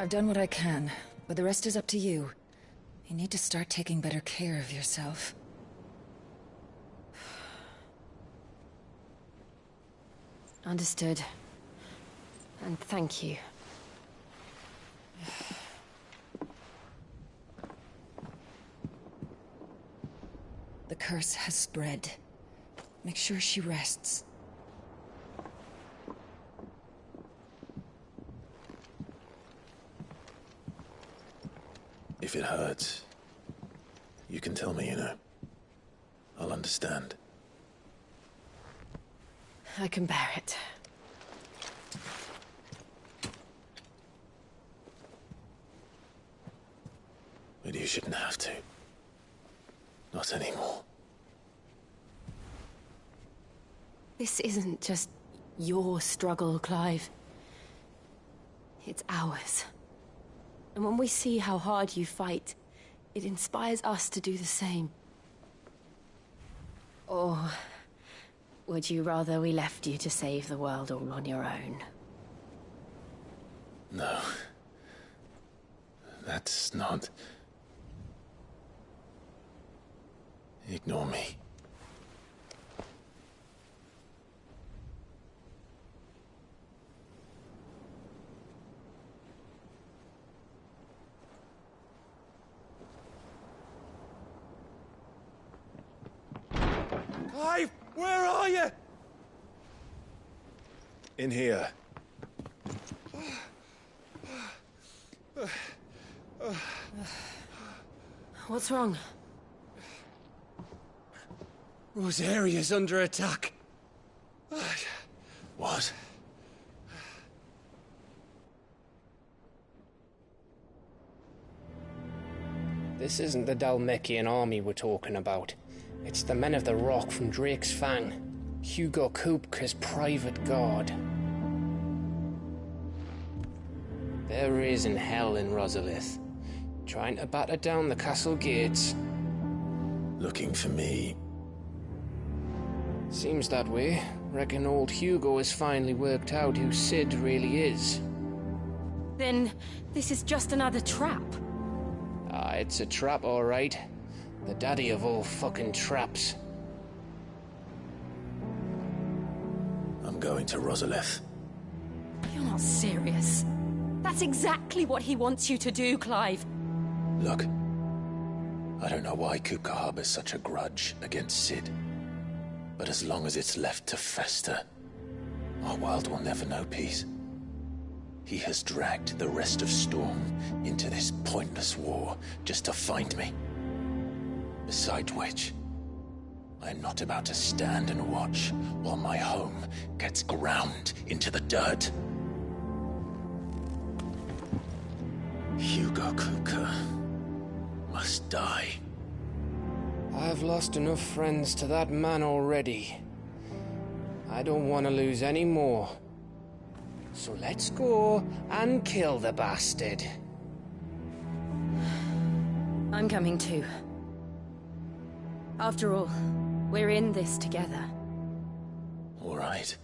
I've done what I can, but the rest is up to you. You need to start taking better care of yourself. Understood. And thank you. The curse has spread. Make sure she rests. If it hurts, you can tell me, you know. I'll understand. I can bear it. But you shouldn't have to. Not anymore. This isn't just your struggle, Clive. It's ours. And when we see how hard you fight, it inspires us to do the same. Or would you rather we left you to save the world all on your own? No. That's not... Ignore me. Clive, where are you? In here. What's wrong? Rosaria's under attack. What? This isn't the Dalmekian army we're talking about. It's the men of the Rock from Drake's Fang. Hugo Kupka's private guard. There is in hell in Rosalith, trying to batter down the castle gates. Looking for me. Seems that way. Reckon old Hugo has finally worked out who Sid really is. Then this is just another trap. Ah, it's a trap, all right. The daddy of all fucking traps. I'm going to Rosalith. You're not serious. That's exactly what he wants you to do, Clive. Look, I don't know why Kupka harbors such a grudge against Sid. But as long as it's left to fester, our world will never know peace. He has dragged the rest of Storm into this pointless war just to find me. Besides which, I'm not about to stand and watch while my home gets ground into the dirt. Hugo Kupka must die. I've lost enough friends to that man already. I don't want to lose any more. So let's go and kill the bastard. I'm coming too. After all, we're in this together. All right.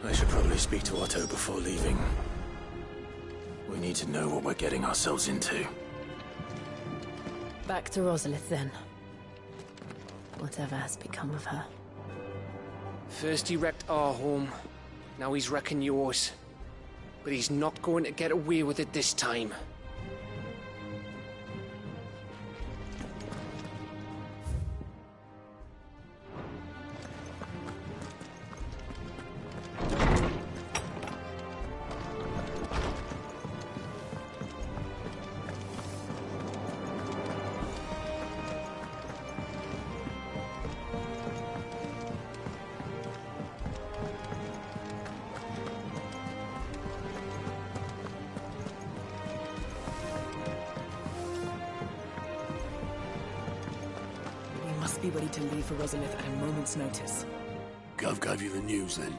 I should probably speak to Otto before leaving. We need to know what we're getting ourselves into. Back to Rosalith then. Whatever has become of her. First he wrecked our home, now he's wrecking yours. But he's not going to get away with it this time. Be ready to leave for Rosalith at a moment's notice. Gov gave you the news, then?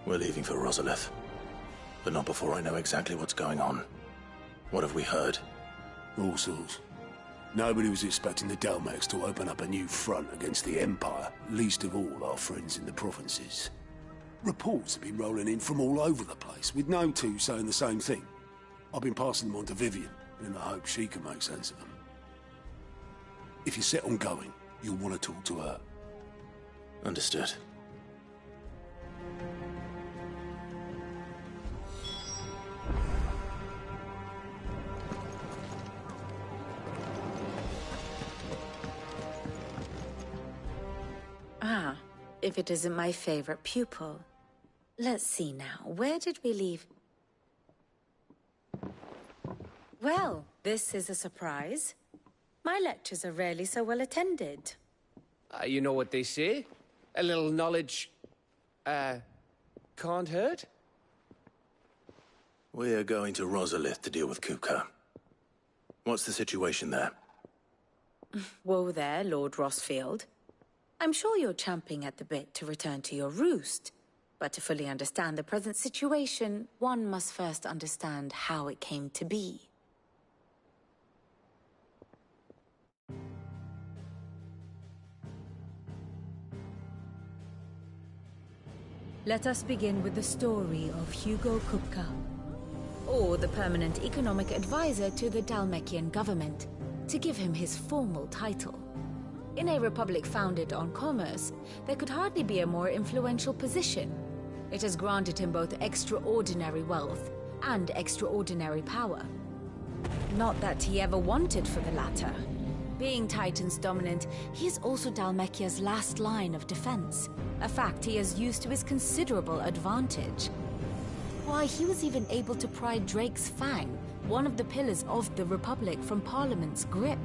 We're leaving for Rosalith. But not before I know exactly what's going on. What have we heard? All sorts. Nobody was expecting the Dalmex to open up a new front against the Empire, least of all our friends in the provinces. Reports have been rolling in from all over the place, with no two saying the same thing. I've been passing them on to Vivian, in the hope she can make sense of them. If you're set on going, you'll want to talk to her. Understood. Ah, if it isn't my favorite pupil. Let's see now, where did we leave? Well, this is a surprise. My lectures are rarely so well attended. You know what they say? A little knowledge, can't hurt? We are going to Rosalith to deal with Kupka. What's the situation there? Whoa there, Lord Rossfield. I'm sure you're champing at the bit to return to your roost. But to fully understand the present situation, one must first understand how it came to be. Let us begin with the story of Hugo Kupka, or the permanent economic advisor to the Dalmekian government, to give him his formal title. In a republic founded on commerce, there could hardly be a more influential position. It has granted him both extraordinary wealth and extraordinary power. Not that he ever wanted for the latter. Being Titan's dominant, he is also Dalmekia's last line of defense, a fact he has used to his considerable advantage. Why, he was even able to pry Drake's Fang, one of the pillars of the Republic, from Parliament's grip.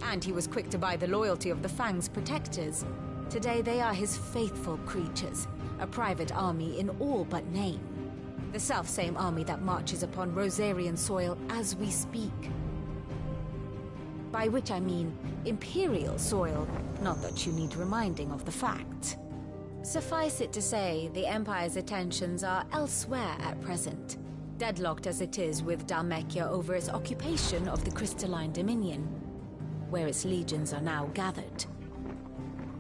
And he was quick to buy the loyalty of the Fang's protectors. Today they are his faithful creatures, a private army in all but name. The self-same army that marches upon Rosarian soil as we speak. By which I mean Imperial soil, not that you need reminding of the fact. Suffice it to say, the Empire's attentions are elsewhere at present, deadlocked as it is with Dalmekia over its occupation of the Crystalline Dominion, where its legions are now gathered.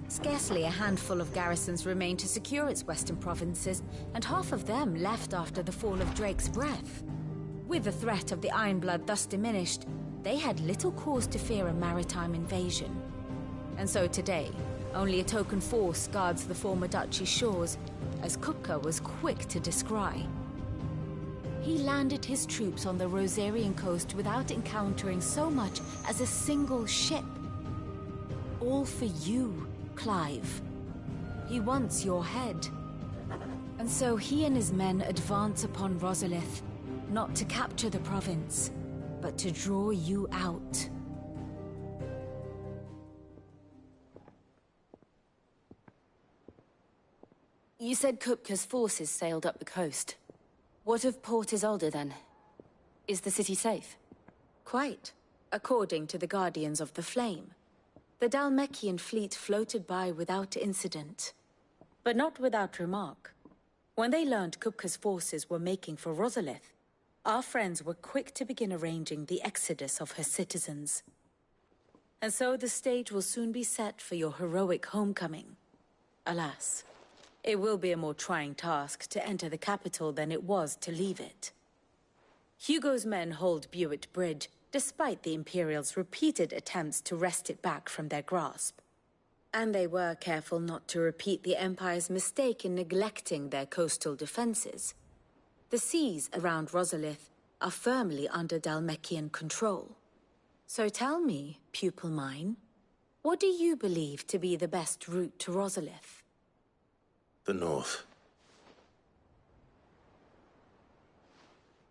Scarcely a handful of garrisons remain to secure its western provinces, and half of them left after the fall of Drake's Breath. With the threat of the Ironblood thus diminished, they had little cause to fear a maritime invasion. And so today, only a token force guards the former duchy's shores, as Kupka was quick to descry. He landed his troops on the Rosarian coast without encountering so much as a single ship. All for you, Clive. He wants your head. And so he and his men advance upon Rosalith, not to capture the province, but to draw you out. You said Kupka's forces sailed up the coast. What of Port Isolde, then? Is the city safe? Quite, according to the Guardians of the Flame. The Dalmekian fleet floated by without incident. But not without remark. When they learned Kupka's forces were making for Rosalith, our friends were quick to begin arranging the exodus of her citizens. And so the stage will soon be set for your heroic homecoming. Alas, it will be a more trying task to enter the capital than it was to leave it. Hugo's men hold Buett Bridge, despite the Imperials' repeated attempts to wrest it back from their grasp. And they were careful not to repeat the Empire's mistake in neglecting their coastal defenses. The seas around Rosalith are firmly under Dalmekian control. So tell me, pupil mine, what do you believe to be the best route to Rosalith? The north.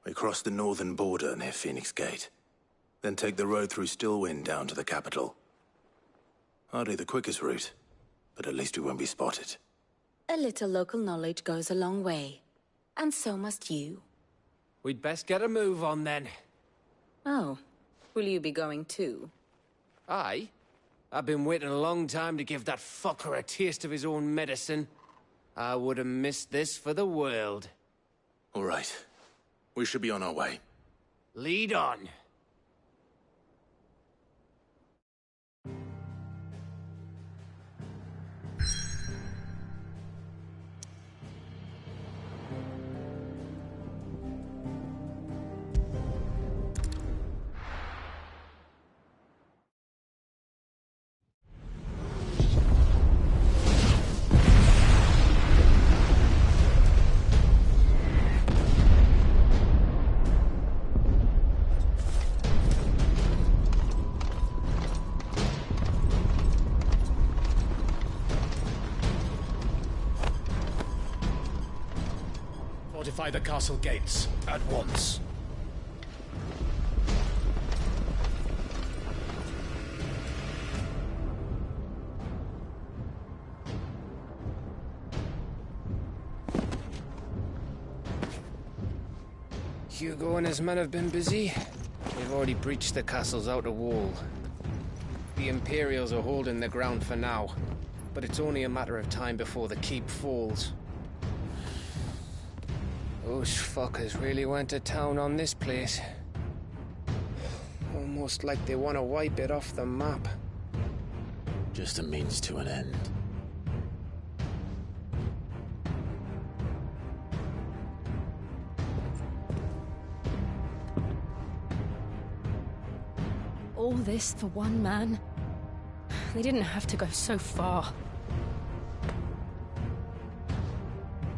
We cross the northern border near Phoenix Gate. Then take the road through Stillwind down to the capital. Hardly the quickest route, but at least we won't be spotted. A little local knowledge goes a long way. And so must you. We'd best get a move on then. Oh, will you be going too? Aye. I've been waiting a long time to give that fucker a taste of his own medicine. I would have missed this for the world. All right. We should be on our way. Lead on. Fortify the castle gates. At once. Hugo and his men have been busy. They've already breached the castle's outer wall. The Imperials are holding the ground for now, but it's only a matter of time before the keep falls. Those fuckers really went to town on this place. Almost like they want to wipe it off the map. Just a means to an end. All this for one man? They didn't have to go so far.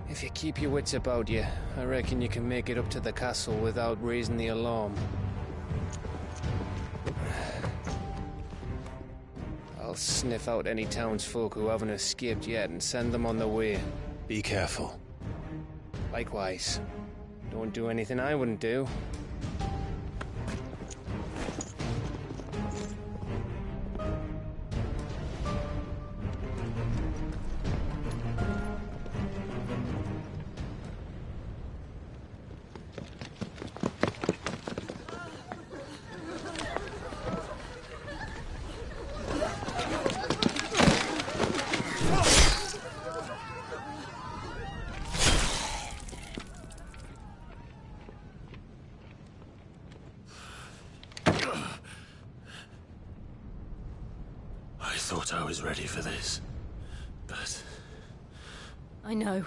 If you keep your wits about you, I reckon you can make it up to the castle without raising the alarm. I'll sniff out any townsfolk who haven't escaped yet and send them on their way. Be careful. Likewise. Don't do anything I wouldn't do. I thought I was ready for this, but... I know.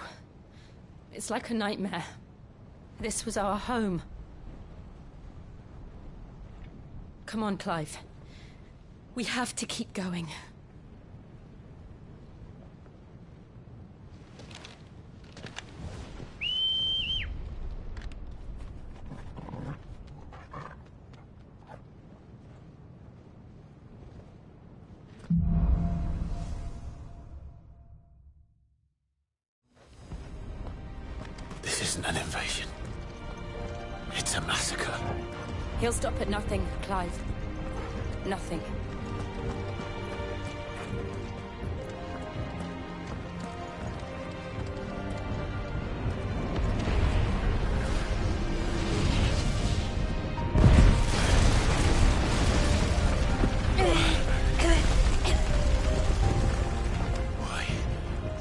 It's like a nightmare. This was our home. Come on, Clive. We have to keep going. This isn't an invasion. It's a massacre. He'll stop at nothing, Clive. Nothing.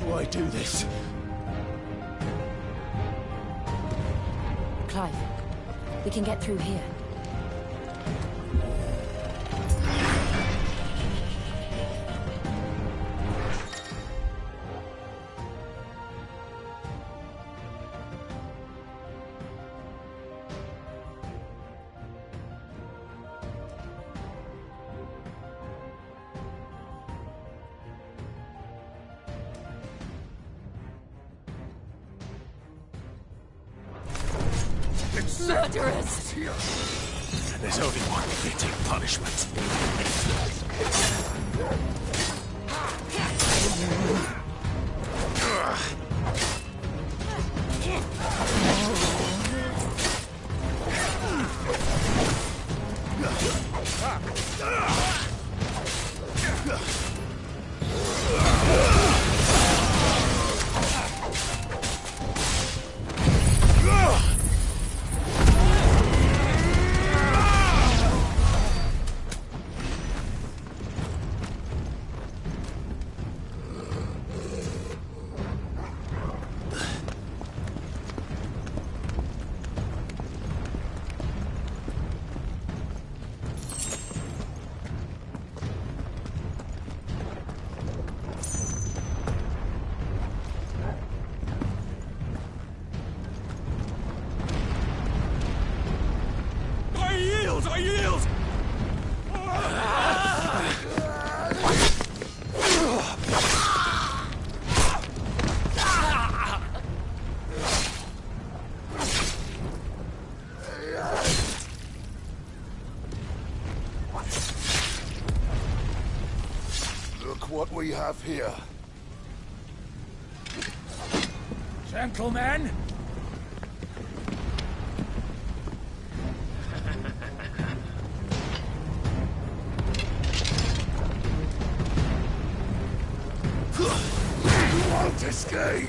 Why do this? Clive, we can get through here. Murderers! There's only one fitting punishment. I yield! Look what we have here. Gentlemen, can't escape.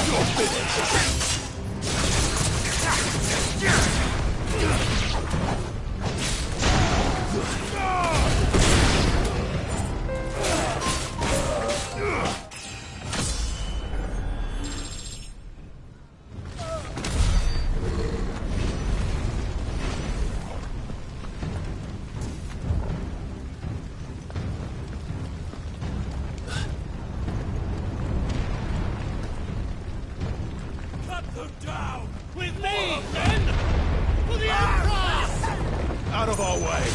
You're finished. Down! With me, then! For the Emperor! Out of our way.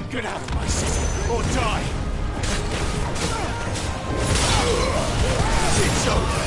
Get out of my city, or die! It's over!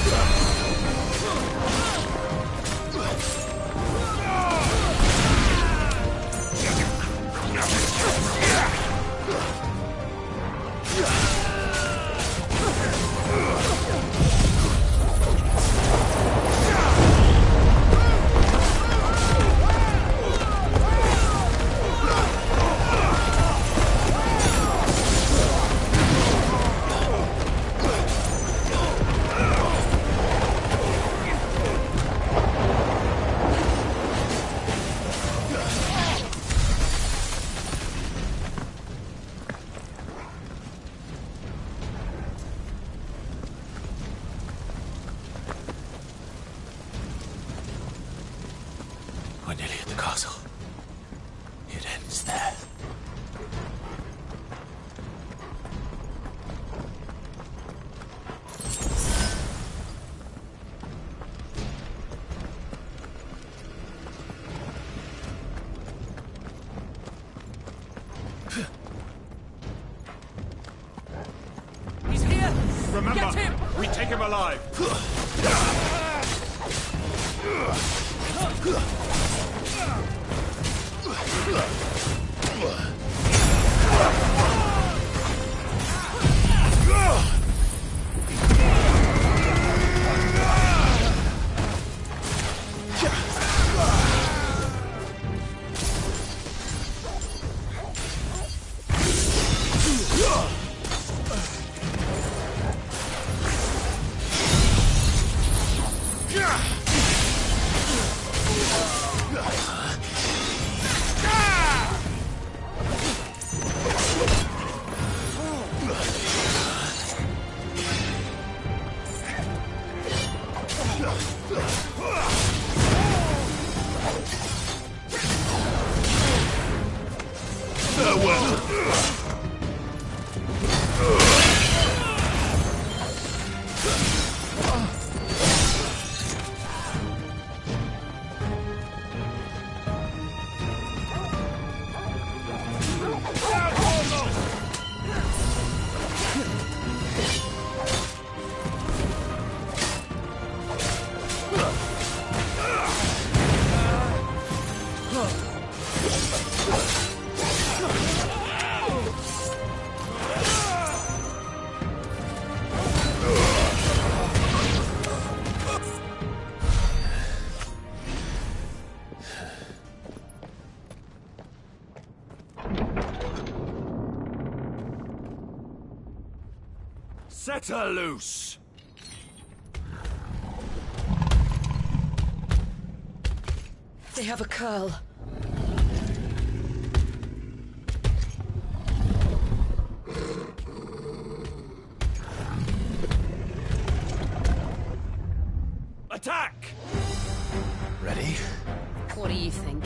alive! Set her loose! They have a curl. Attack! Ready? What do you think?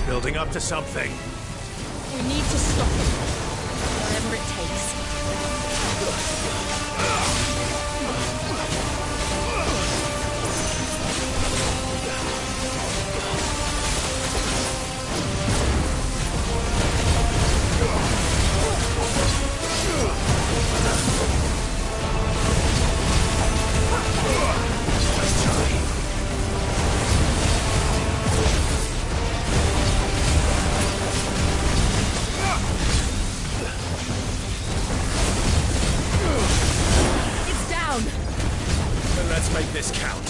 Building up to something. We need to stop it. Whatever it takes. Let's make this count.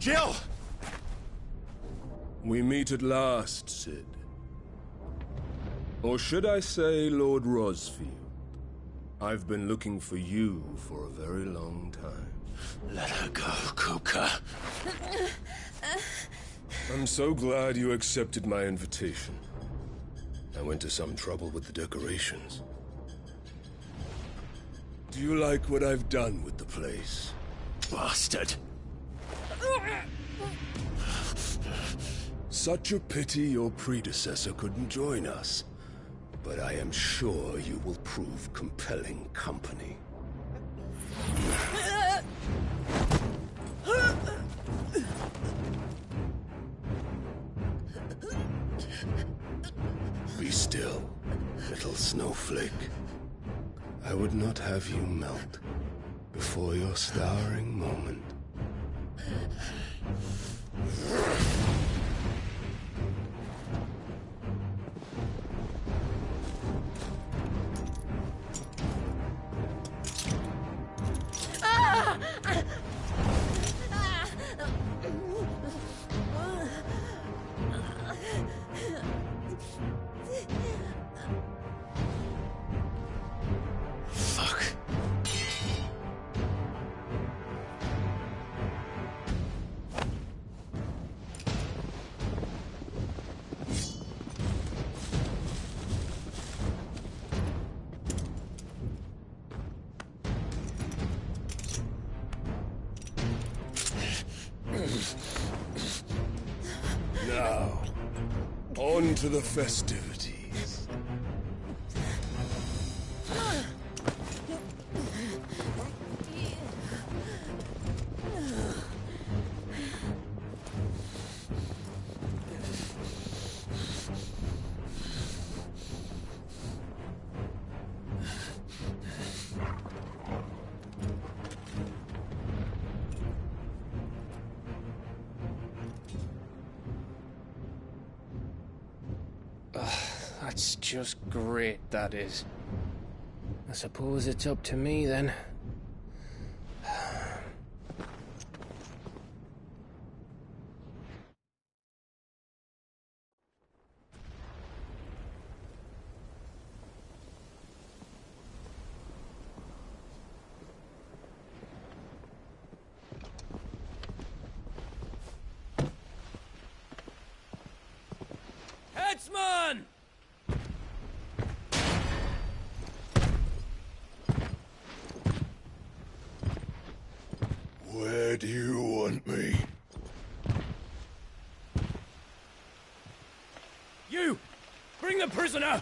Jill! We meet at last, Sid. Or should I say, Lord Rosfield? I've been looking for you for a very long time. Let her go, Kuka. I'm so glad you accepted my invitation. I went to some trouble with the decorations. Do you like what I've done with the place? Bastard. Such a pity your predecessor couldn't join us. But I am sure you will prove compelling company. Be still, little snowflake. I would not have you melt before your starring moment. Now, on to the festivities. That's just great, that is. I suppose it's up to me, then. Headsman! Where do you want me? You! Bring the prisoner!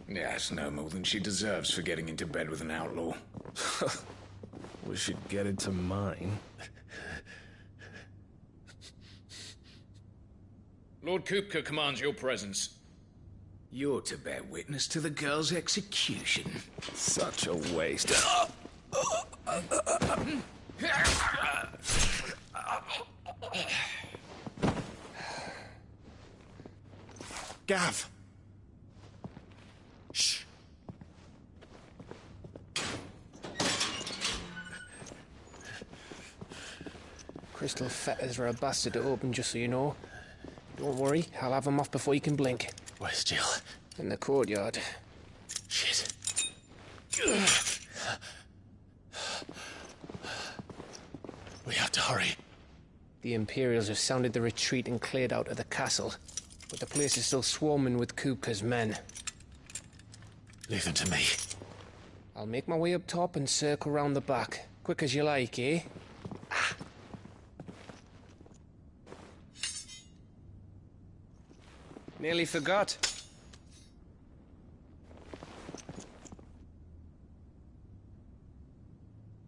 Yes, no more than she deserves for getting into bed with an outlaw. We should get into mine. Lord Kupka commands your presence. You're to bear witness to the girl's execution. Such a waste. Gav! Shh! Crystal fetters are a bastard to open, just so you know. Don't worry, I'll have them off before you can blink. Where's Jill? In the courtyard. Shit. We have to hurry. The Imperials have sounded the retreat and cleared out of the castle, but the place is still swarming with Kupka's men. Leave them to me. I'll make my way up top and circle round the back. Quick as you like, eh? Nearly forgot.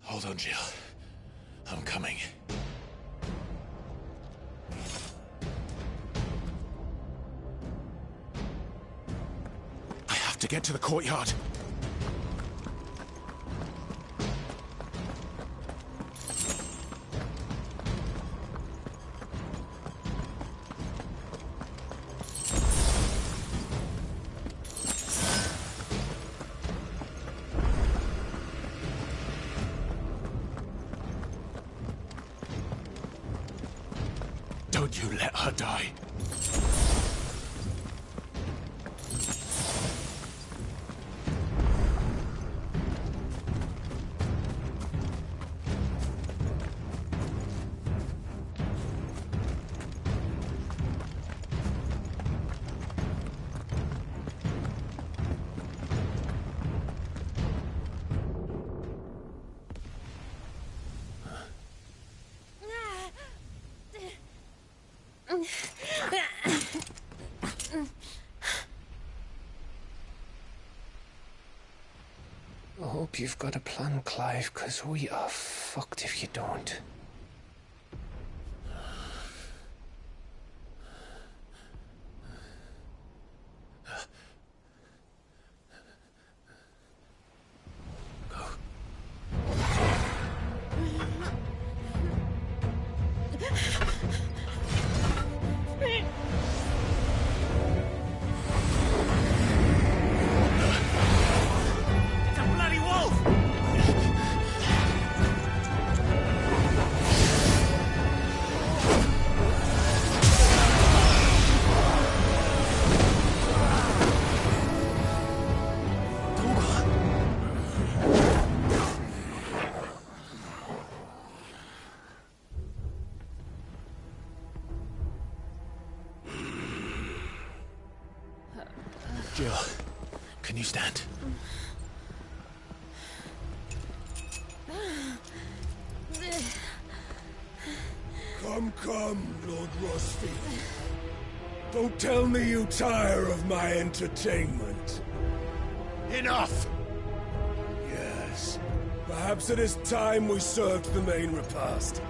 Hold on, Jill. I'm coming. I have to get to the courtyard. Don't you let her die. I hope you've got a plan, Clive, because we are fucked if you don't. Jill, can you stand? Come, Lord Rosfield. Don't tell me you tire of my entertainment. Enough! Yes. Perhaps it is time we served the main repast.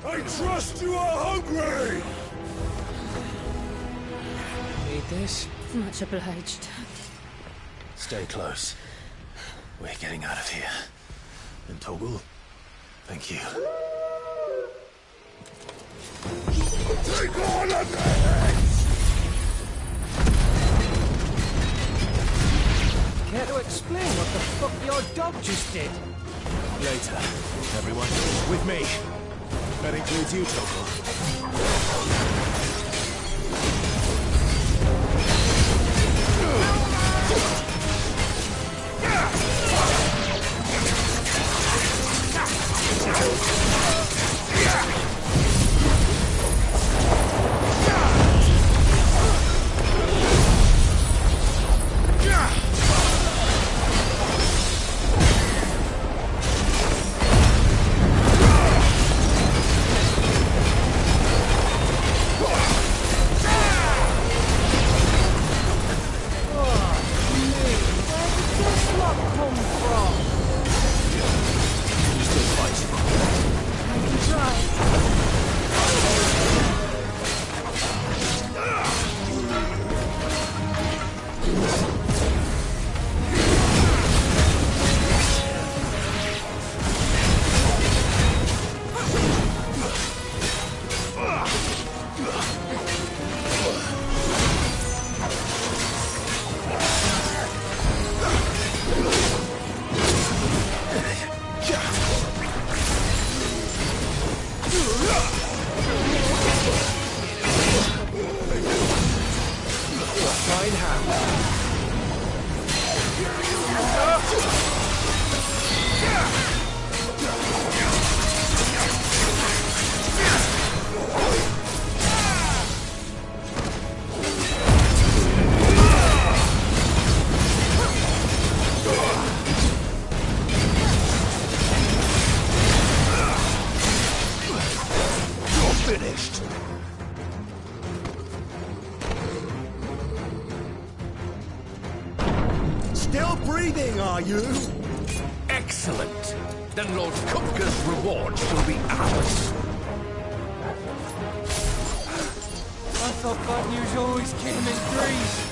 I trust you are hungry! Need this? Much obliged. Stay close. We're getting out of here. And Toggle, thank you. Take all of their heads! Care to explain what the fuck your dog just did? Later, everyone. With me. That includes you, Toggle. Still breathing, are you? Excellent. Then Lord Kupka's reward shall be ours. I thought bad news always came in threes.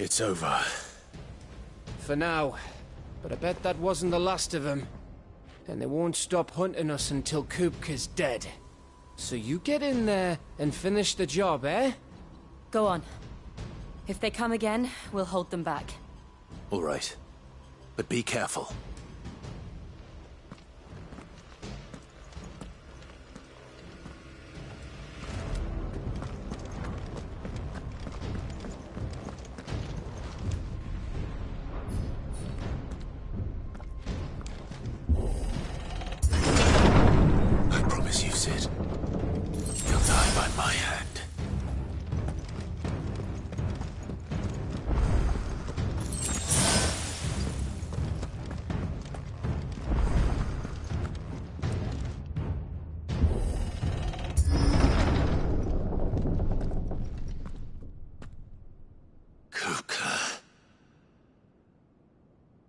It's over. For now. But I bet that wasn't the last of them. And they won't stop hunting us until Kupka's dead. So you get in there and finish the job, eh? Go on. If they come again, we'll hold them back. All right. But be careful. I promise you, Sid. You'll die by my hand.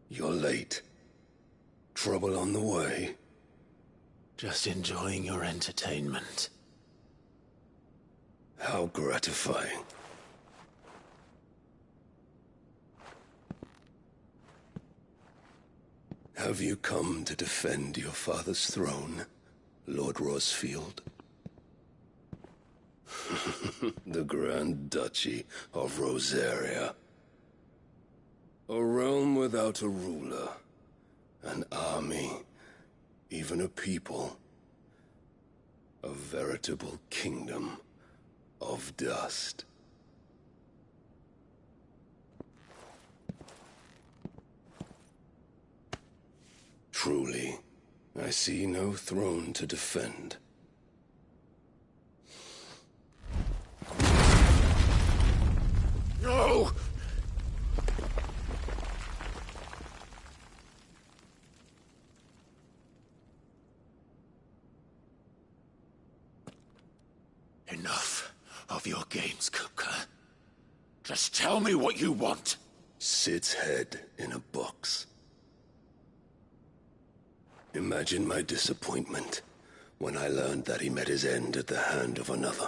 You're late. Trouble on the way? Just enjoying your entertainment. How gratifying. Have you come to defend your father's throne, Lord Rosfield? The Grand Duchy of Rosaria. A realm without a ruler, an army, even a people. A veritable kingdom of dust. Truly, I see no throne to defend. No! Enough of your games, Kupka. Just tell me what you want. Sid's head in a box. Imagine my disappointment when I learned that he met his end at the hand of another.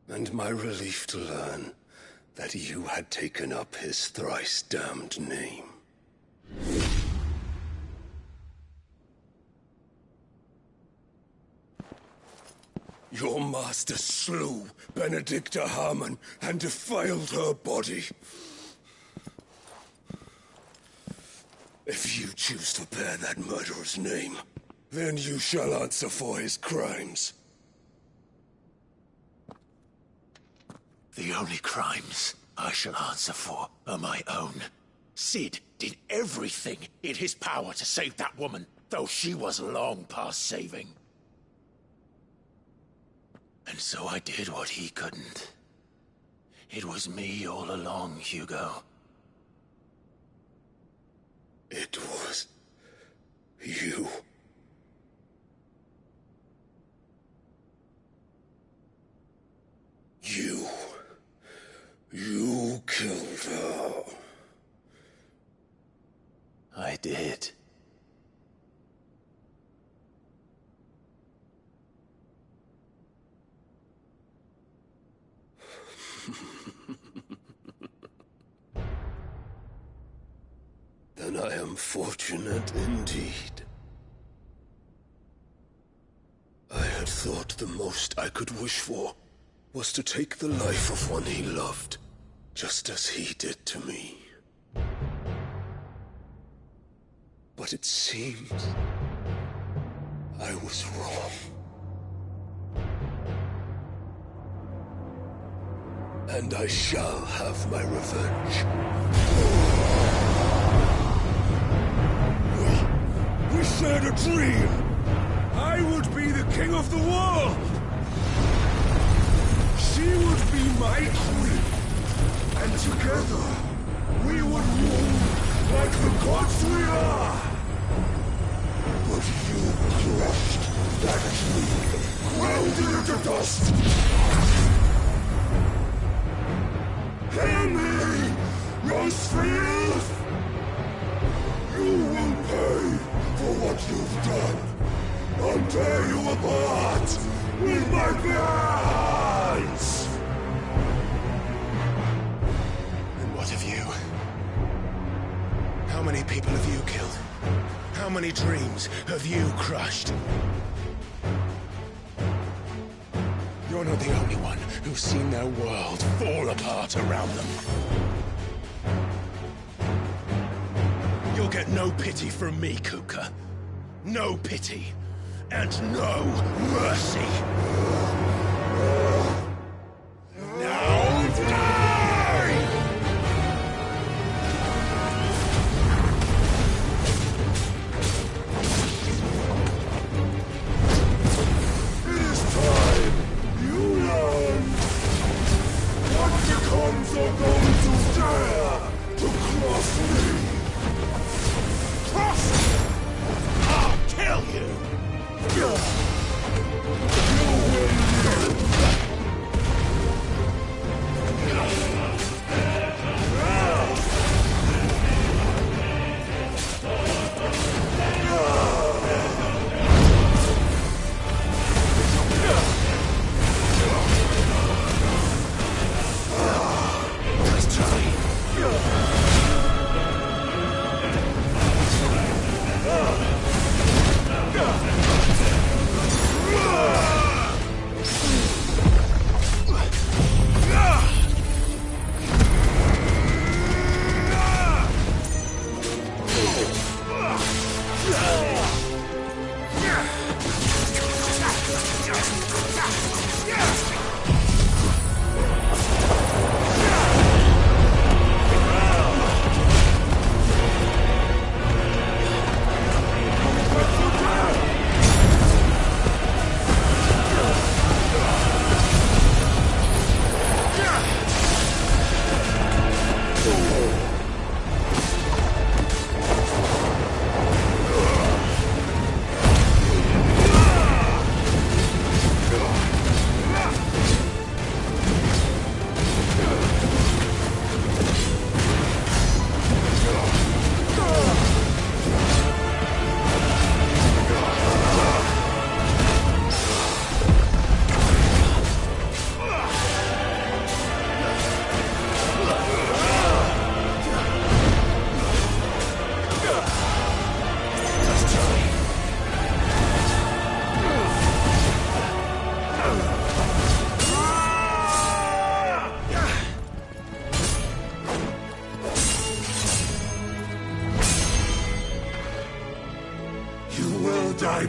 And my relief to learn that you had taken up his thrice-damned name. Your master slew Benedicta Harmon and defiled her body. If you choose to bear that murderer's name, then you shall answer for his crimes. The only crimes I shall answer for are my own. Sid did everything in his power to save that woman, though she was long past saving. And so I did what he couldn't. It was me all along, Hugo. It was you. You killed her. I did. Then I am fortunate indeed. I had thought the most I could wish for was to take the life of one he loved, just as he did to me. But it seems I was wrong. And I shall have my revenge. We shared a dream! I would be the king of the world! She would be my queen! And together, we would rule like the gods we are! But you crushed that dream, ground it into dust! Hear me, Rosefield! You will pay for what you've done. I'll tear you apart with my bare hands! How many people have you killed? How many dreams have you crushed? You're not the only one who's seen their world fall apart around them. You'll get no pity from me, Kuka. No pity. And no mercy. Now die! It is time you learn what becomes of those who dare to cross me. Cross me! I'll kill you! You will live!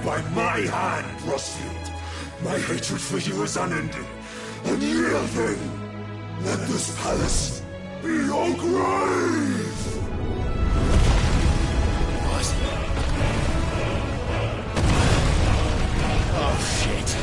By my hand, Rosfield. My hatred for you is unending, unyielding. Let this palace be your grave! What? Oh, shit.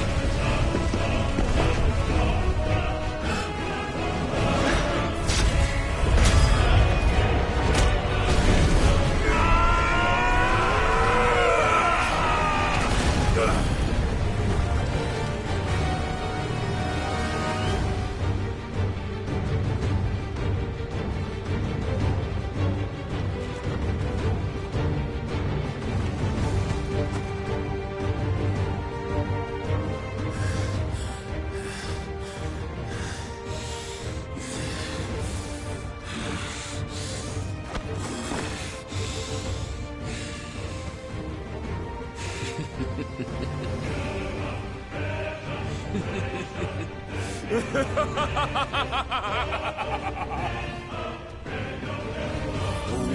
The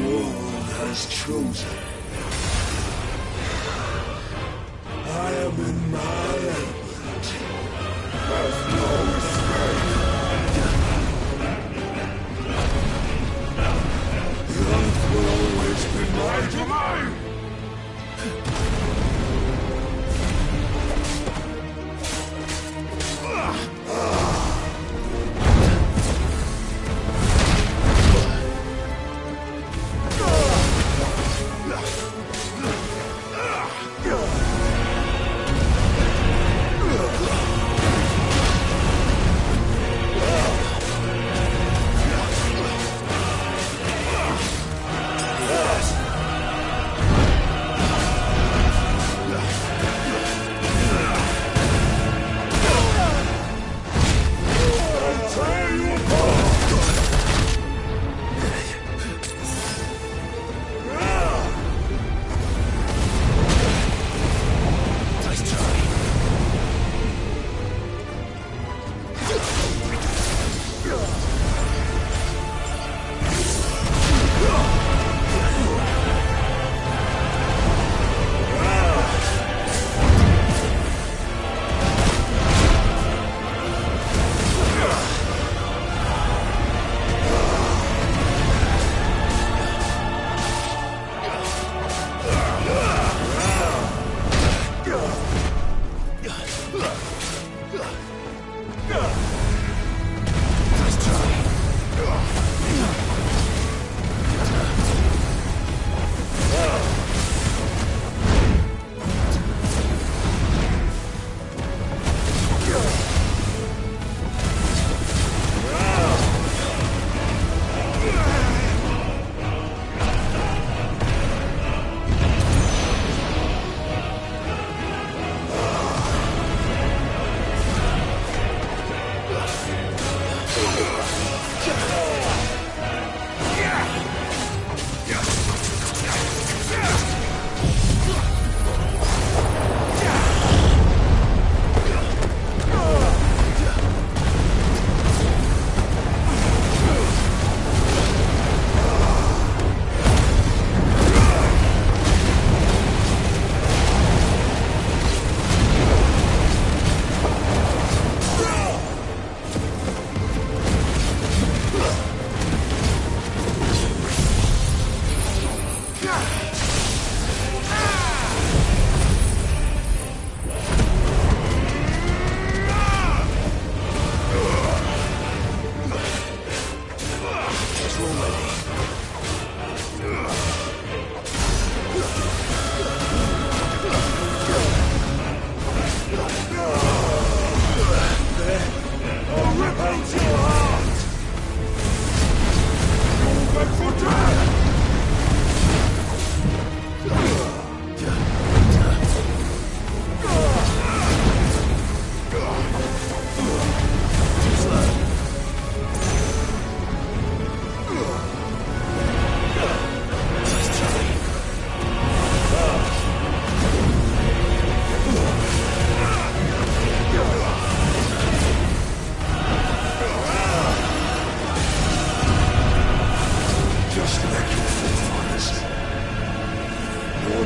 world has chosen. I am in my element. There's no escape. The earth will always be my domain.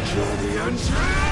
Until the end.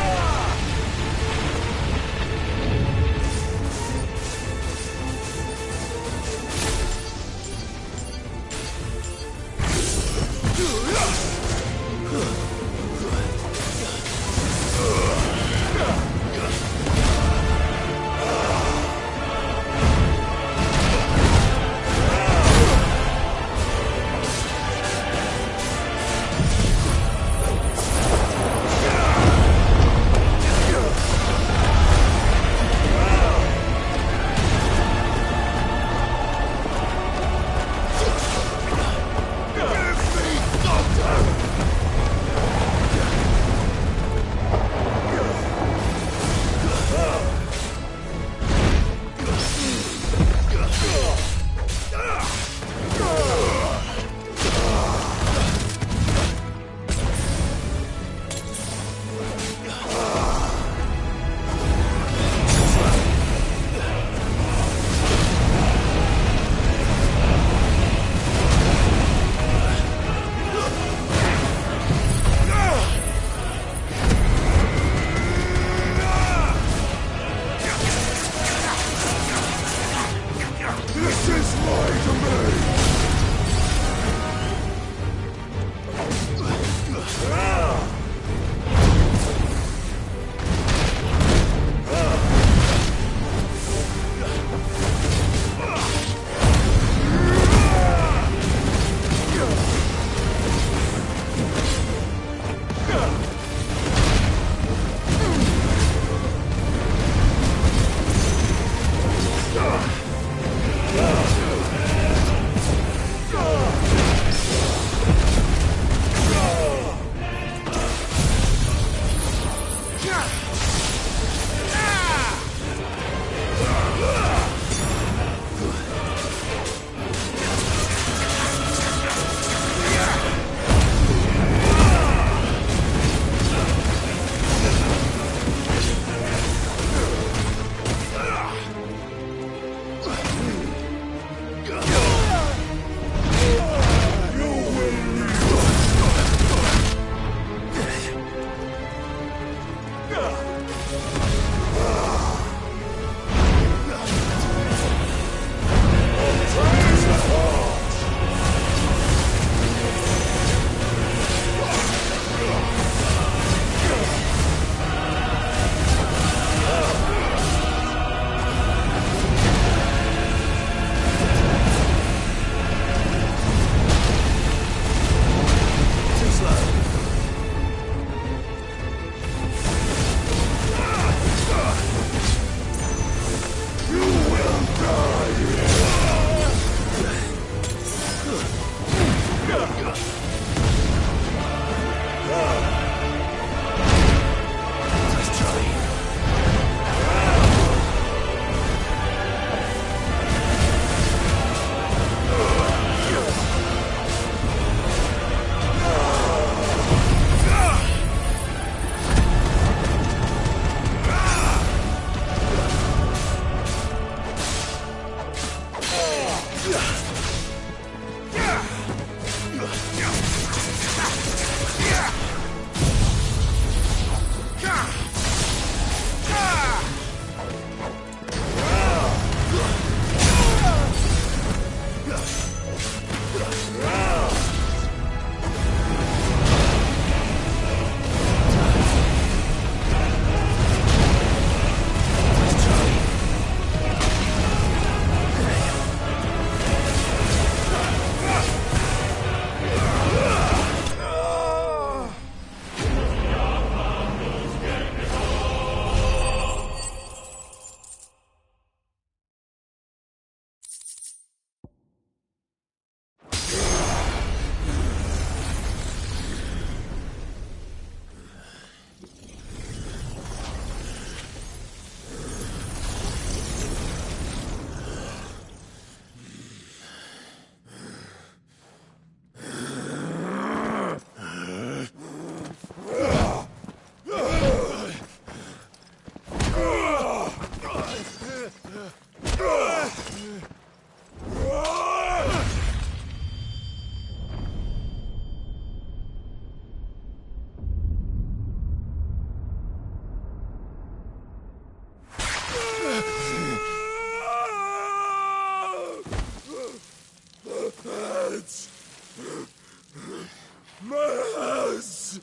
Yes!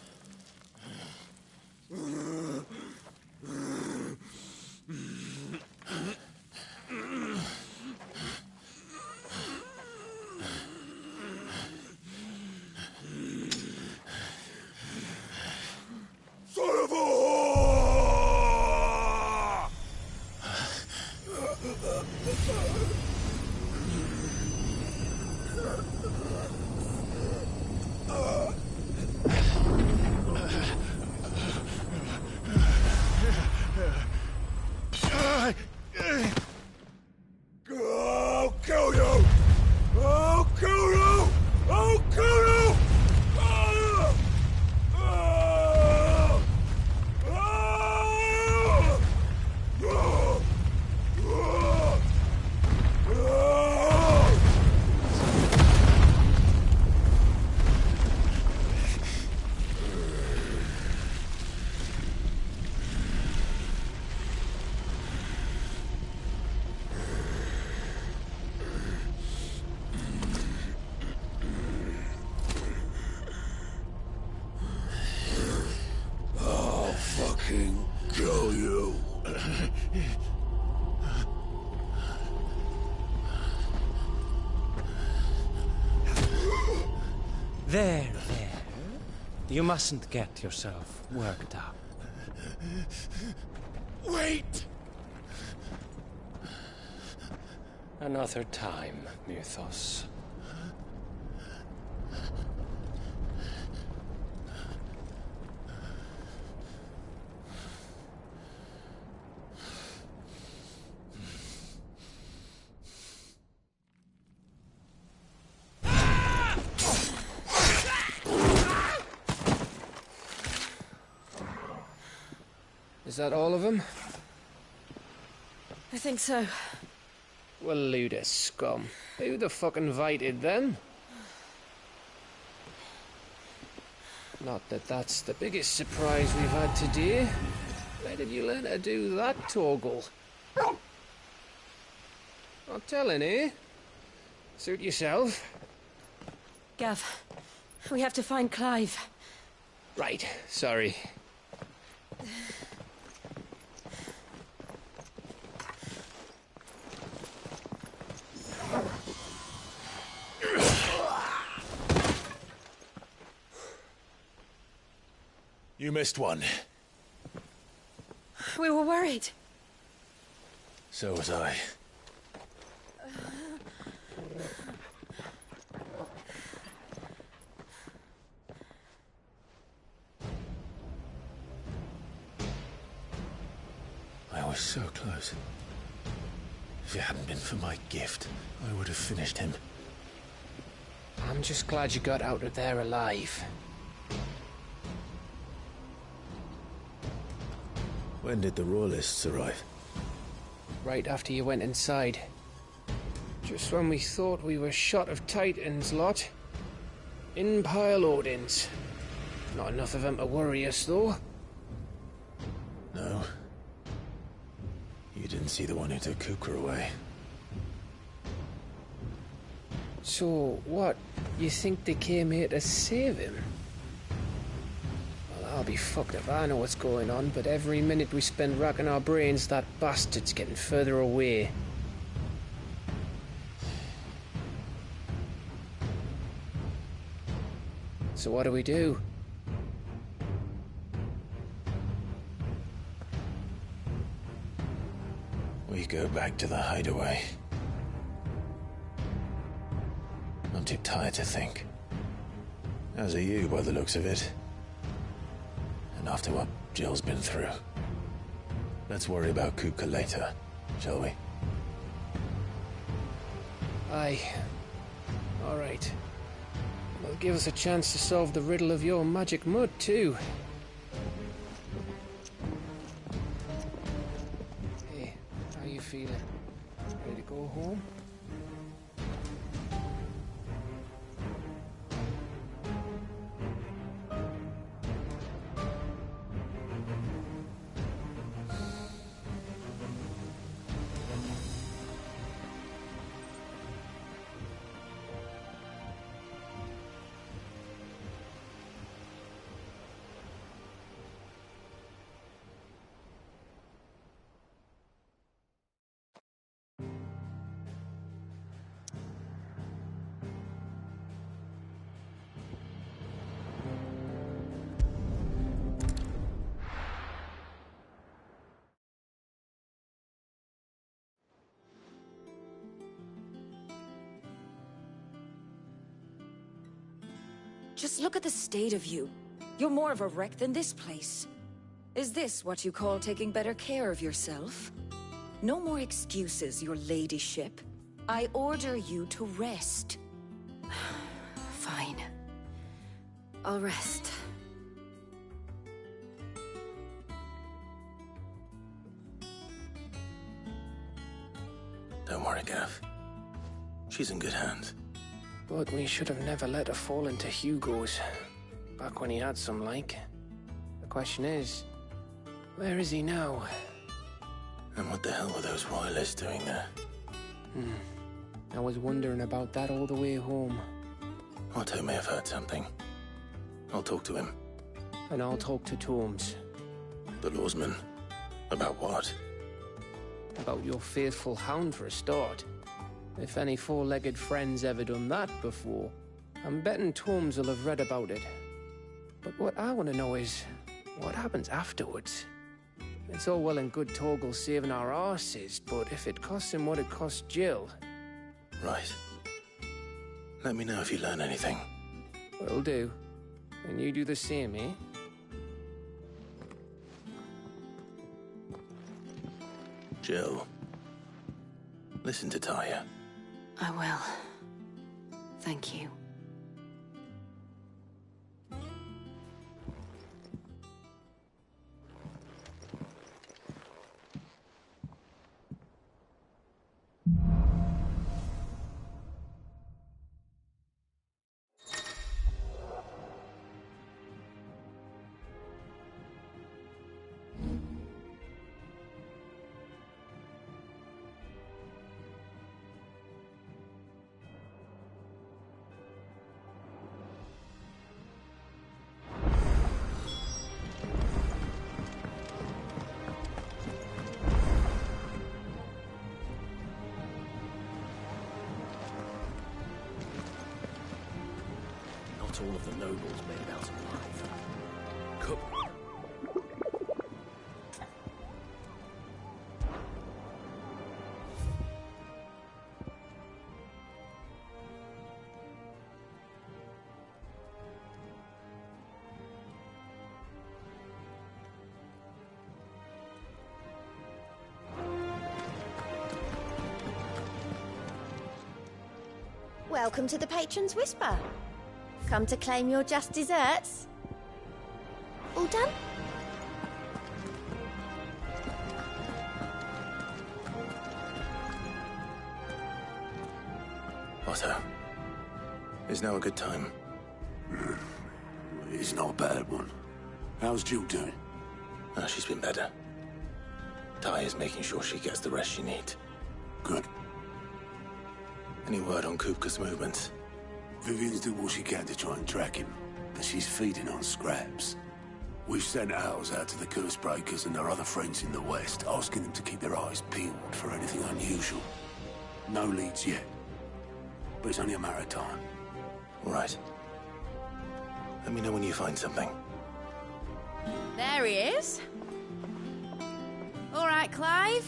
Son of a whore! I'll kill you! I'll kill you! I'll kill you! Ah! Ah! Ah! Ah! Ah! I'll fucking kill you. There. You mustn't get yourself worked up. Wait! Another time, Mythos. Is that all of them? I think so. Well, load of scum. Who the fuck invited them? Not that that's the biggest surprise we've had today. Where did you learn to do that, Torgal? Not telling, eh? Suit yourself. Gav, we have to find Clive. Right, sorry. You missed one. We were worried. So was I. I was so close. If it hadn't been for my gift, I would have finished him. I'm just glad you got out of there alive. When did the Royalists arrive? Right after you went inside. Just when we thought we were shot of Titans, lot. In pile Odins. Not enough of them to worry us, though. No. You didn't see the one who took Kukra away. So, what? You think they came here to save him? Well, I'll be fucked if I know what's going on, but every minute we spend racking our brains, that bastard's getting further away. So what do we do? We go back to the hideaway. I'm too tired to think. As are you, by the looks of it. And after what Jill's been through. Let's worry about Kuka later, shall we? Aye. All right. It'll give us a chance to solve the riddle of your magic mud, too. Hey, how you feeling? Ready to go home? Just look at the state of you. You're more of a wreck than this place. Is this what you call taking better care of yourself? No more excuses, your ladyship. I order you to rest. Fine. I'll rest. Don't worry, Gav. She's in good hands. But we should have never let her fall into Hugo's. Back when he had some like. The question is, where is he now? And what the hell were those royalists doing there? I was wondering about that all the way home. Otto may have heard something. I'll talk to him. And I'll talk to Tomes. The lawsman? About what? About your faithful hound for a start. If any four-legged friend's ever done that before, I'm betting Tomes will have read about it. But what I want to know is, what happens afterwards? It's all well and good Torgal saving our arses, but if it costs him what it cost Jill... Right. Let me know if you learn anything. Will do. And you do the same, eh? Jill. Listen to Taya. I will. Thank you. Not all of the nobles made it out alive. Cook. Welcome to the Patron's Whisper. Come to claim your just desserts? All done? Otto. Is now a good time? It's not a bad one. How's Jill doing? Oh, she's been better. Taya's making sure she gets the rest she needs. Good. Any word on Kupka's movements? Vivian's doing what she can to try and track him, but she's feeding on scraps. We've sent ours out to the curse breakers and their other friends in the west, asking them to keep their eyes peeled for anything unusual. No leads yet, but it's only a matter of time. Right. Let me know when you find something. There he is. All right, Clive.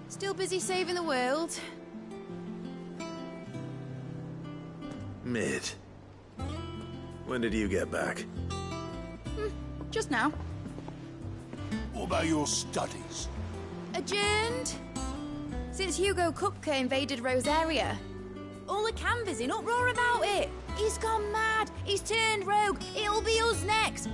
Still busy saving the world. Mid. When did you get back? Just now. What about your studies? Adjourned. Since Hugo Kupka invaded Rosaria. All the canvass in uproar about it. He's gone mad. He's turned rogue. It'll be us next.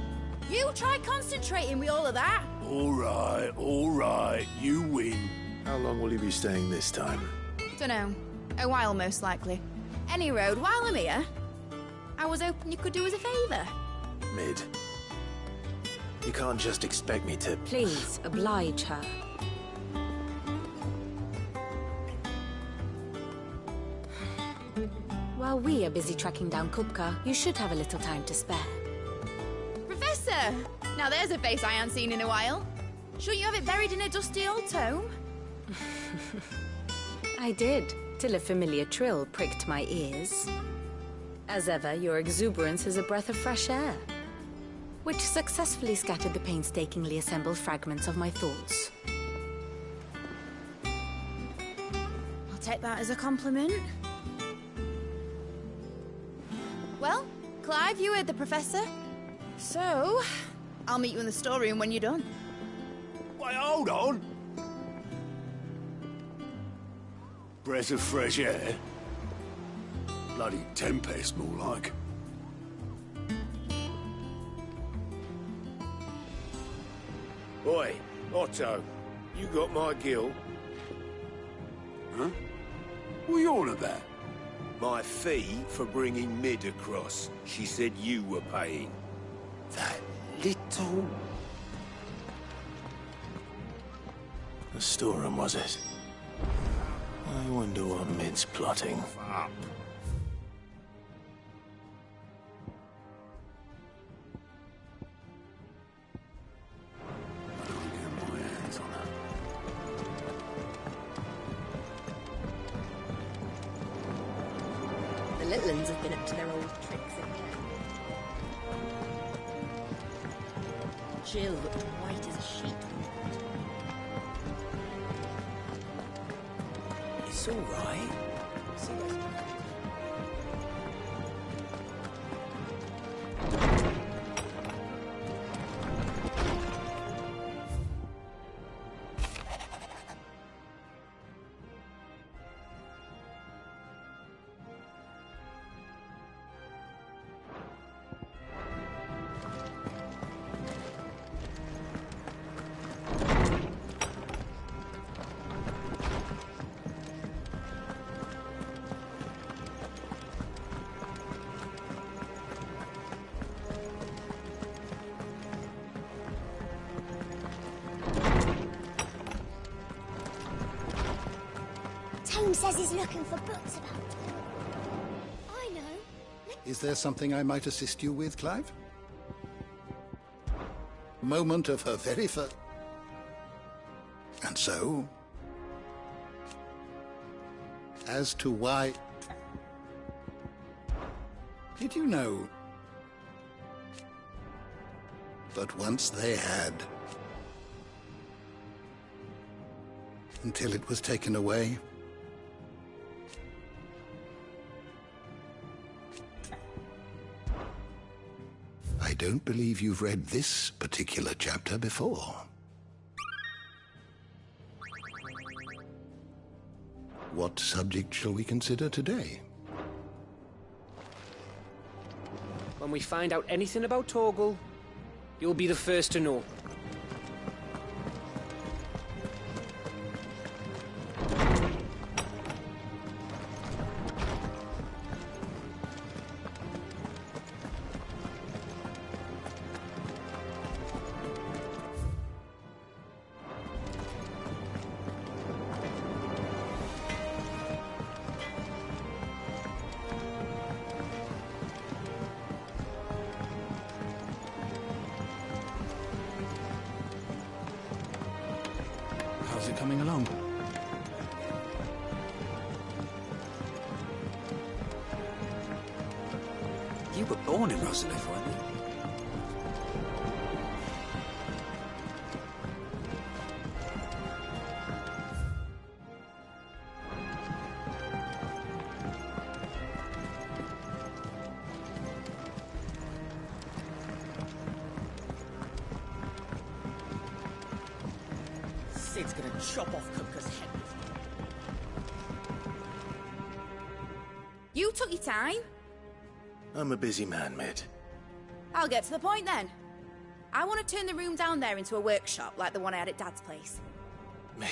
You try concentrating with all of that. All right. You win. How long will you be staying this time? Dunno. A while, most likely. Any road, while I'm here, I was hoping you could do us a favour. Mid. You can't just expect me to... Please, oblige her. While we are busy tracking down Kupka, you should have a little time to spare. Professor! Now there's a face I haven't seen in a while. Shouldn't you have it buried in a dusty old tome? I did, till a familiar trill pricked my ears. As ever, your exuberance is a breath of fresh air, which successfully scattered the painstakingly assembled fragments of my thoughts. I'll take that as a compliment. Well, Clive, you heard the Professor. So, I'll meet you in the storeroom when you're done. Wait, hold on! Breath of fresh air? Bloody tempest, more like. Oi, Otto, you got my gill? Huh? What are you on about? My fee for bringing Mid across. She said you were paying. That little... The storeroom, was it? I wonder what Mid's plotting. Up. The little ones have been up to their old tricks again. Jill looked white as a sheet. It's all right. Tone says he's looking for books about it. I know. Is there something I might assist you with, Clive? Moment of her very first... And so... As to why... Did you know... But once they had... Until it was taken away... I don't believe you've read this particular chapter before. What subject shall we consider today? When we find out anything about Torgal, you'll be the first to know. How's it coming along? You were born in Rosalith, weren't you? Sid's gonna chop off Cooker's head with You took your time. I'm a busy man, Mid. I'll get to the point then. I want to turn the room down there into a workshop like the one I had at Dad's place. Mid,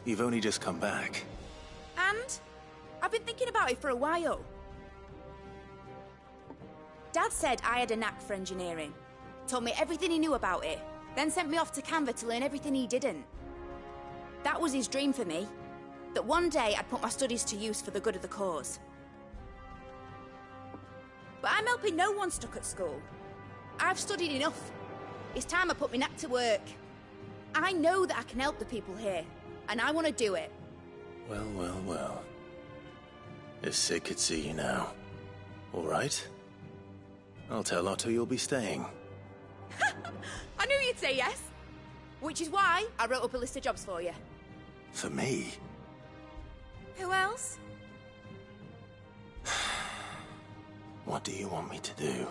you've only just come back. And I've been thinking about it for a while. Dad said I had a knack for engineering. Told me everything he knew about it. Then sent me off to Canva to learn everything he didn't. That was his dream for me. That one day I'd put my studies to use for the good of the cause. But I'm helping no one stuck at school. I've studied enough. It's time I put my knack to work. I know that I can help the people here, and I want to do it. Well, well, well. If Sid could see you now. All right? I'll tell Otto you'll be staying. I knew you'd say yes. Which is why I wrote up a list of jobs for you. For me? Who else? What do you want me to do?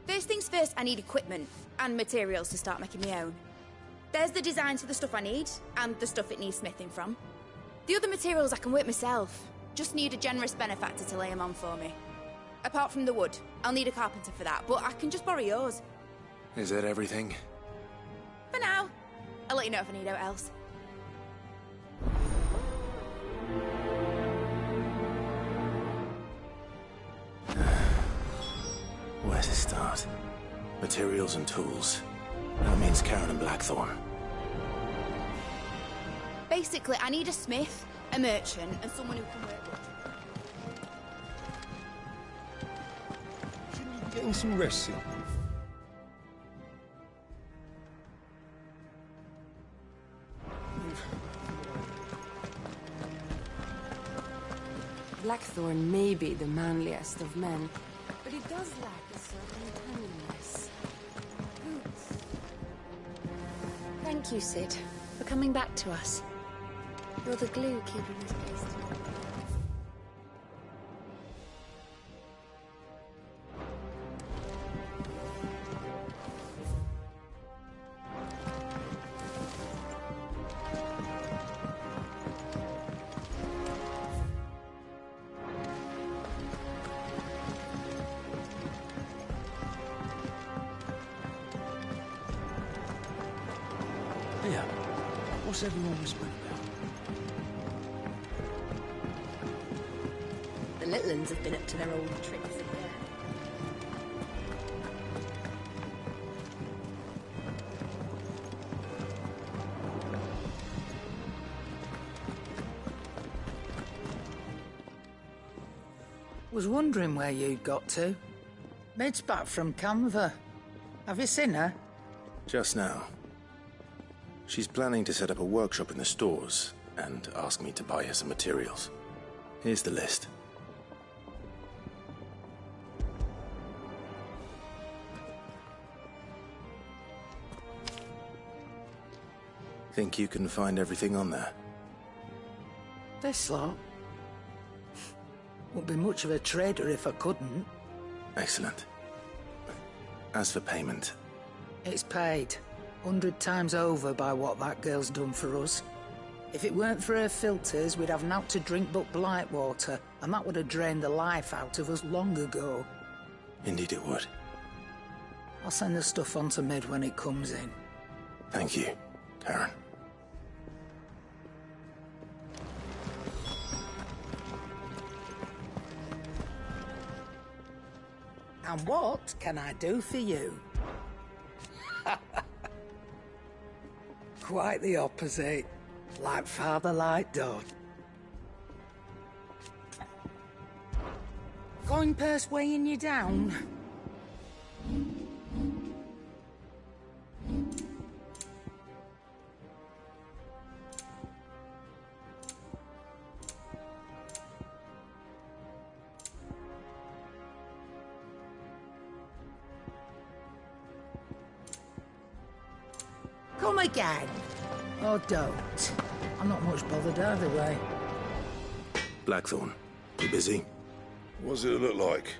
First things first, I need equipment and materials to start making my own. There's the designs for the stuff I need, and the stuff it needs smithing from. The other materials I can work myself. Just need a generous benefactor to lay them on for me. Apart from the wood, I'll need a carpenter for that, but I can just borrow yours. Is that everything? For now. I'll let you know if I need out else. Where to start? Materials and tools. That means Karen and Blackthorn. Basically, I need a smith, a merchant, and someone who can work with. Shouldn't you be getting some rest soon? Blackthorn may be the manliest of men, but he does lack a certain cleanliness. Boots. Thank you, Sid, for coming back to us. You're the glue keeping this place together. Yeah. What's everyone whispering about? The Litlins have been up to their old tricks again. Was wondering where you'd got to. Mid's back from Canva. Have you seen her? Just now. She's planning to set up a workshop in the stores and ask me to buy her some materials. Here's the list. Think you can find everything on there? This lot? Wouldn't be much of a trader if I couldn't. Excellent. As for payment... It's paid. 100 times over by what that girl's done for us. If it weren't for her filters, we'd have naught to drink but blight water, and that would have drained the life out of us long ago. Indeed it would. I'll send the stuff on to Mid when it comes in. Thank you, Karen. And what can I do for you? Quite the opposite. Like father, like daughter. Coin purse weighing you down? Come again. Or don't. I'm not much bothered either way. Blackthorn, you busy? What does it look like?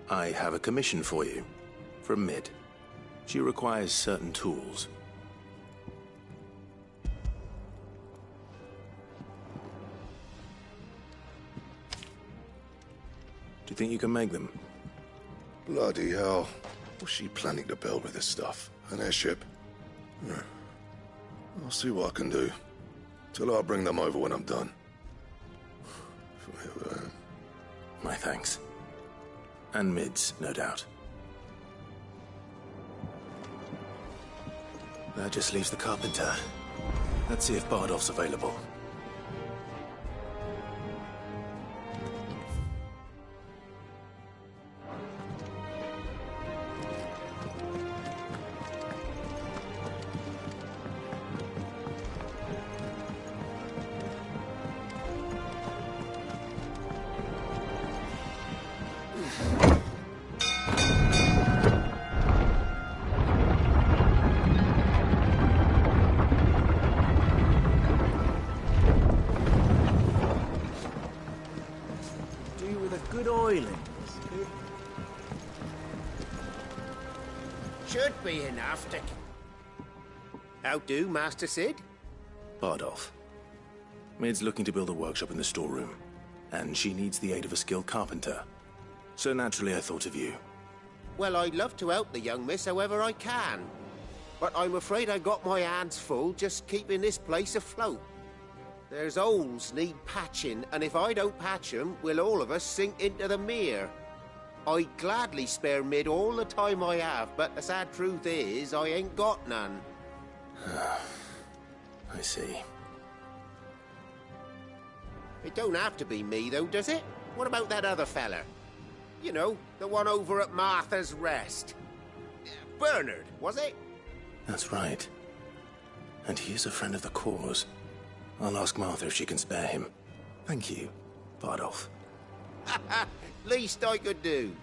I have a commission for you. From Mid. She requires certain tools. Do you think you can make them? Bloody hell. What's she planning to build with this stuff? An airship? I'll see what I can do. Tell her I'll bring them over when I'm done. My thanks. And Mid's, no doubt. That just leaves the carpenter. Let's see if Bardolph's available. should be enough to... How do, Master Sid? Bardolph. Maid's looking to build a workshop in the storeroom, and she needs the aid of a skilled carpenter. So naturally I thought of you. Well, I'd love to help the young miss however I can. But I'm afraid I got my hands full just keeping this place afloat. There's holes need patching, and if I don't patch them, we'll all of us sink into the mere. I'd gladly spare Mid all the time I have, but the sad truth is, I ain't got none. I see. It don't have to be me, though, does it? What about that other fella? You know, the one over at Martha's Rest. Bernard, was it? That's right. And he is a friend of the cause. I'll ask Martha if she can spare him. Thank you, Bardolph. Least I could do.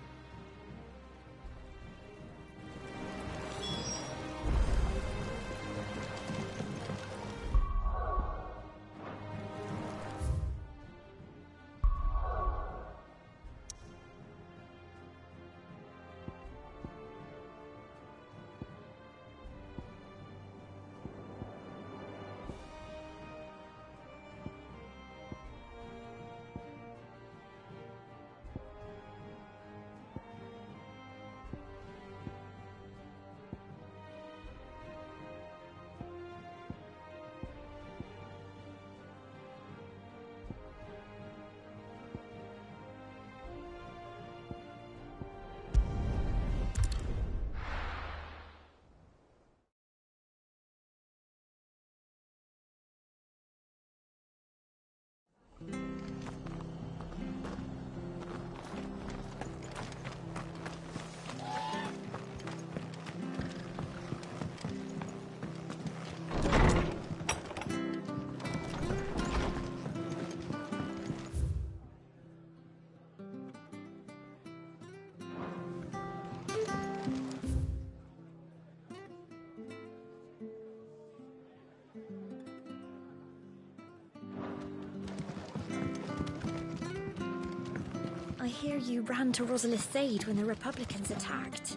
I hear you ran to Rosalith's aid when the Republicans attacked.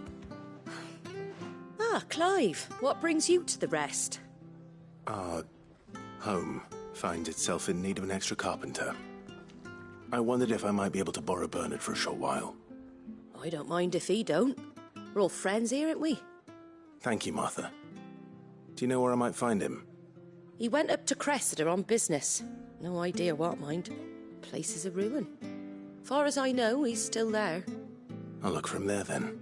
Ah, Clive, what brings you to the Rest? Our home finds itself in need of an extra carpenter. I wondered if I might be able to borrow Bernard for a short while. I don't mind if he don't. We're all friends here, aren't we? Thank you, Martha. Do you know where I might find him? He went up to Cressida on business. No idea what, mind. Place is a ruin. Far as I know, he's still there. I'll look for him there, then.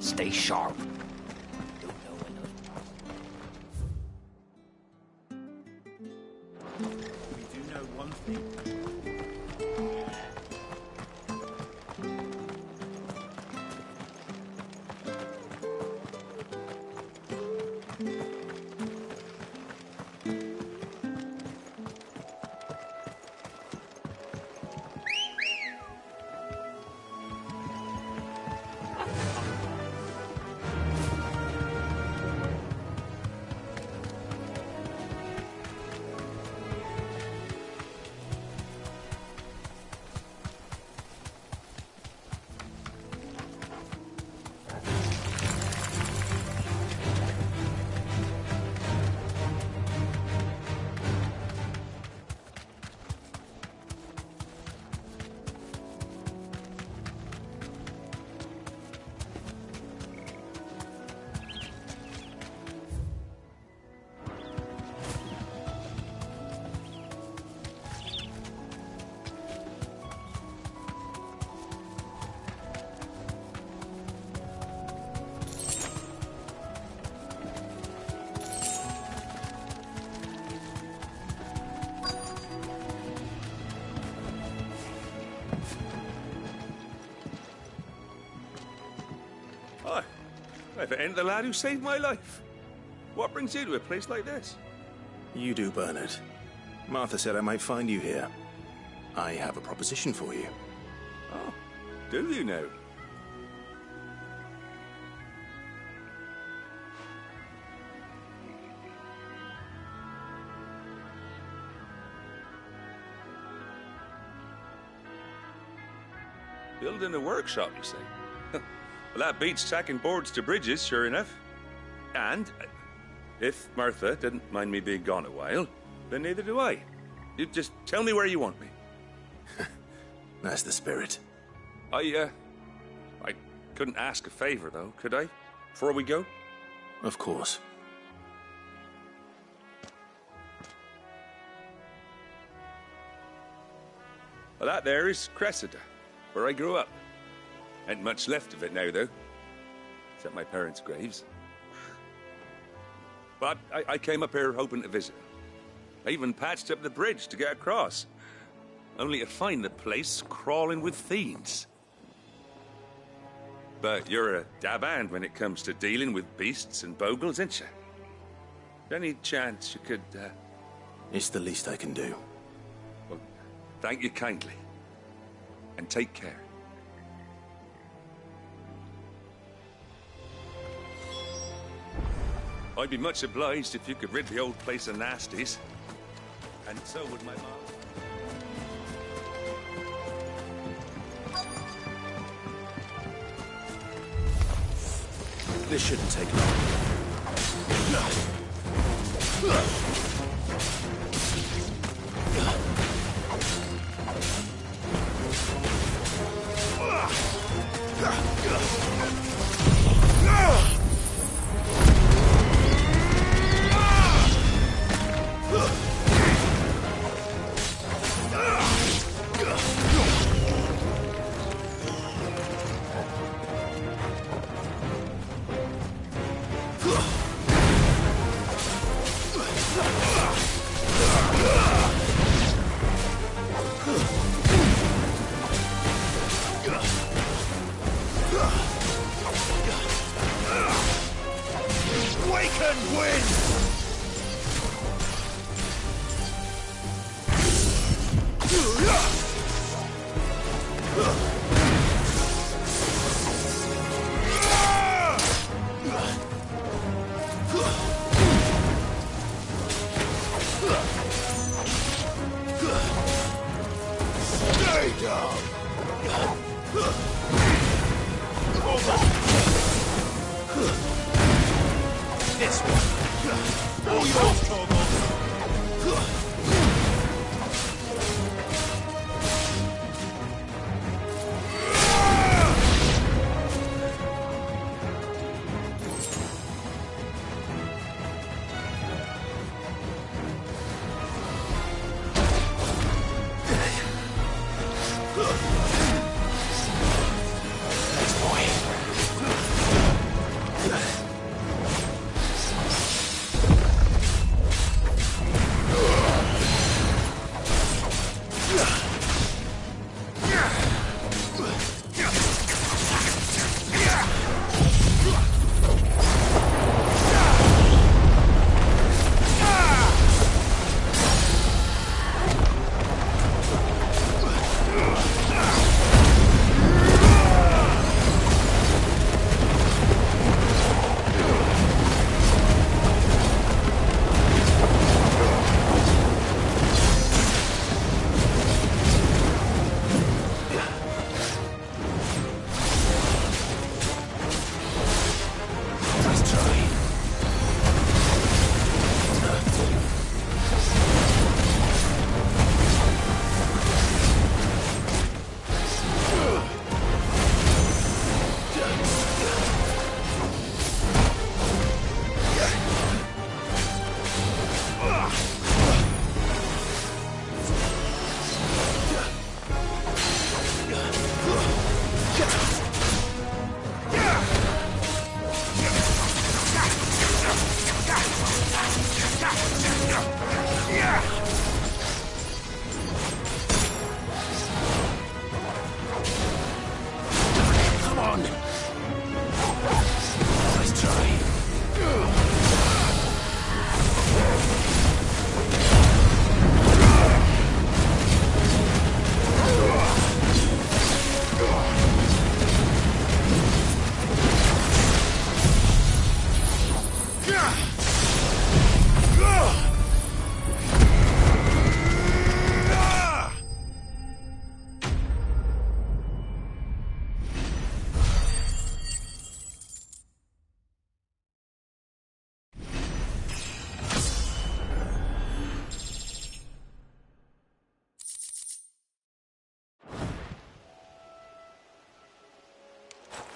Stay sharp. If it ain't the lad who saved my life. What brings you to a place like this? You do, Bernard. Martha said I might find you here. I have a proposition for you. Oh, do you now? Building a workshop, you say? Well, that beats tacking boards to bridges, sure enough. And if Martha didn't mind me being gone a while, then neither do I. You just tell me where you want me. That's the spirit. I couldn't ask a favor, though, could I? Before we go? Of course. Well, that there is Cressida, where I grew up. Ain't much left of it now, though. Except my parents' graves. But I came up here hoping to visit. I even patched up the bridge to get across. Only to find the place crawling with fiends. But you're a dab hand when it comes to dealing with beasts and bogles, ain't you? Any chance you could, It's the least I can do. Well, thank you kindly. And take care. I'd be much obliged if you could rid the old place of nasties. And so would my mom. This shouldn't take long.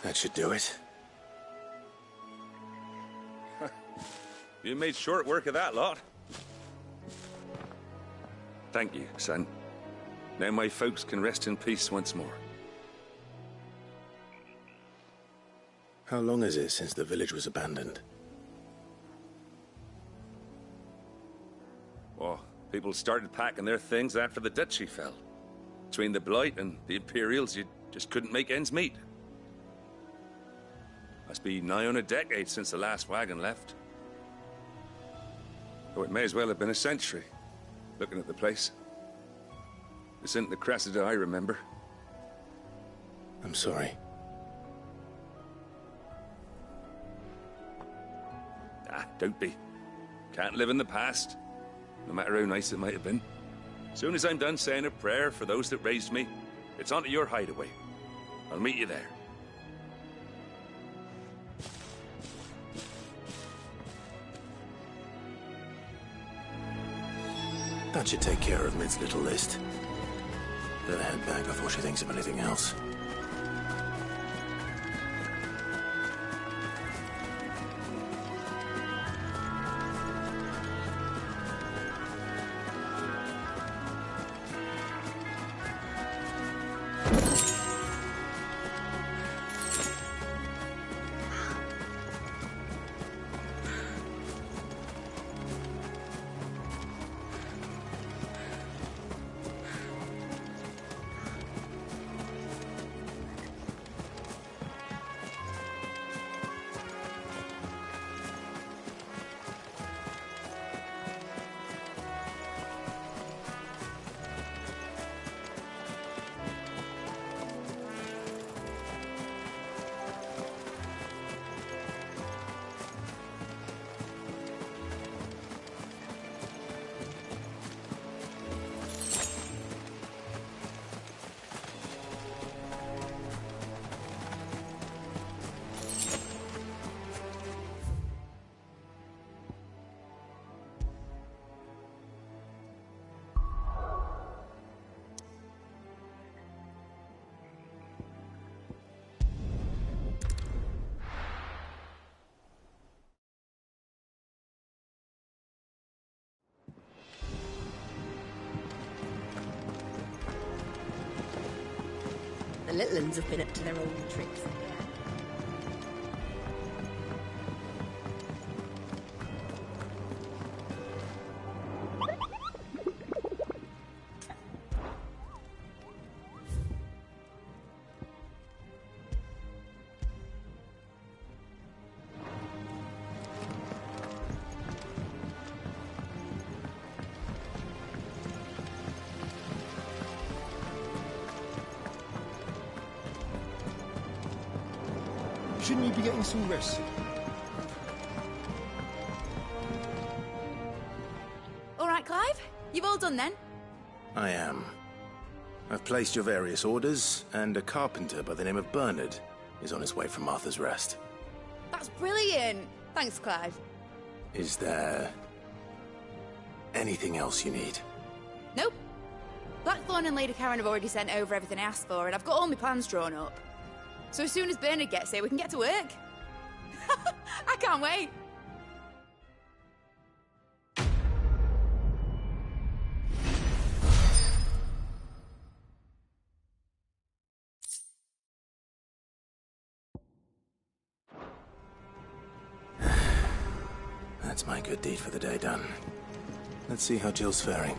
That should do it. You made short work of that lot. Thank you, son. Now my folks can rest in peace once more. How long is it since the village was abandoned? Oh, people started packing their things after the duchy fell. Between the Blight and the Imperials, you just couldn't make ends meet. Must be nigh on a decade since the last wagon left. Though it may as well have been a century, looking at the place. This isn't the Cressida I remember. I'm sorry. Ah, don't be. Can't live in the past, no matter how nice it might have been. Soon as I'm done saying a prayer for those that raised me, it's onto your hideaway. I'll meet you there. That should take care of Mid's little list. Better head back before she thinks of anything else. The little ones have been up to their old tricks again. Shouldn't you be getting some rest? All right, Clive. You've all done then? I am. I've placed your various orders, and a carpenter by the name of Bernard is on his way from Martha's Rest. That's brilliant. Thanks, Clive. Is there anything else you need? Nope. Blackthorn and Lady Karen have already sent over everything I asked for, and I've got all my plans drawn up. So as soon as Bernard gets here, we can get to work. I can't wait. That's my good deed for the day done. Let's see how Jill's faring.